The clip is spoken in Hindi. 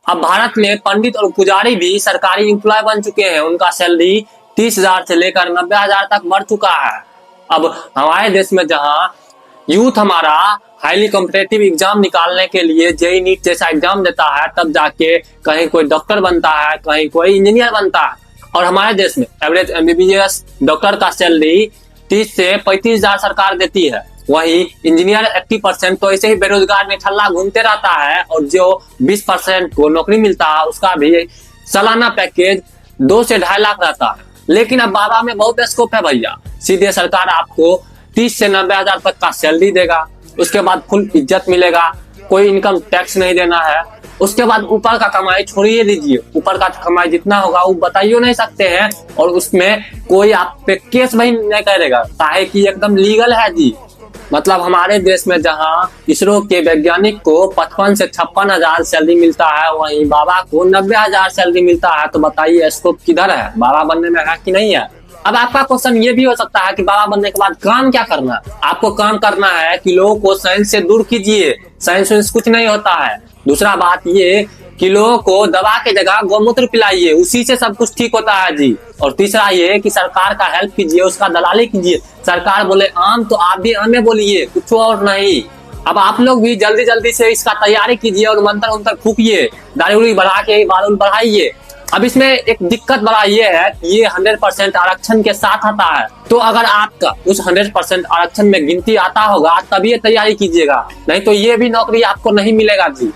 अब भारत में पंडित और पुजारी भी सरकारी एम्प्लॉय बन चुके हैं। उनका सैलरी 30,000 से लेकर 90,000 तक बढ़ चुका है। अब हमारे देश में जहां यूथ हमारा हाईली कॉम्पिटिटिव एग्जाम निकालने के लिए जेईई नीट जैसा एग्जाम देता है, तब जाके कहीं कोई डॉक्टर बनता है, कहीं कोई इंजीनियर बनता है। और हमारे देश में एवरेज एमबीबीएस डॉक्टर का सैलरी 30 से 35,000 सरकार देती है। वही इंजीनियर 80% तो ऐसे ही बेरोजगार निठल्ला घूमते रहता है, और जो 20% को नौकरी मिलता है उसका भी सालाना पैकेज 2 से 2.5 लाख रहता है। लेकिन अब बाबा में बहुत स्कोप है भैया। सीधे सरकार आपको 30 से 90,000 तक का सैलरी देगा, उसके बाद फुल इज्जत मिलेगा, कोई इनकम टैक्स नहीं देना है। उसके बाद ऊपर का कमाई छोड़िए दीजिए, ऊपर का कमाई जितना होगा वो बताइए नहीं सकते हैं, और उसमें कोई आप पे केस भी नहीं करेगा, काहे कि एकदम लीगल है जी। मतलब हमारे देश में जहां इसरो के वैज्ञानिक को 55 से 56,000 सैलरी मिलता है, वहीं बाबा को 90,000 सैलरी मिलता है। तो बताइए स्कोप किधर है, बाबा बनने में है कि नहीं है। अब आपका क्वेश्चन ये भी हो सकता है कि बाबा बनने के बाद काम क्या करना है। आपको काम करना है कि लोगों को साइंस से दूर कीजिए, साइंस कुछ नहीं होता है। दूसरा बात ये कि लोगों को दवा की जगह गौमूत्र पिलाइए, उसी से सब कुछ ठीक होता है जी। और तीसरा ये कि सरकार का हेल्प कीजिए, उसका दलाली कीजिए। सरकार बोले आम तो आप भी आमे बोलिए, कुछ और नहीं। अब आप लोग भी जल्दी जल्दी से इसका तैयारी कीजिए और मंत्र फूकिए, दाढ़ी बढ़ा के बाल बढ़ाइए। अब इसमें एक दिक्कत बड़ा ये है कि ये 100% आरक्षण के साथ आता है। तो अगर आपका उस 100% आरक्षण में गिनती आता होगा तभी ये तैयारी कीजिएगा, नहीं तो ये भी नौकरी आपको नहीं मिलेगा जी।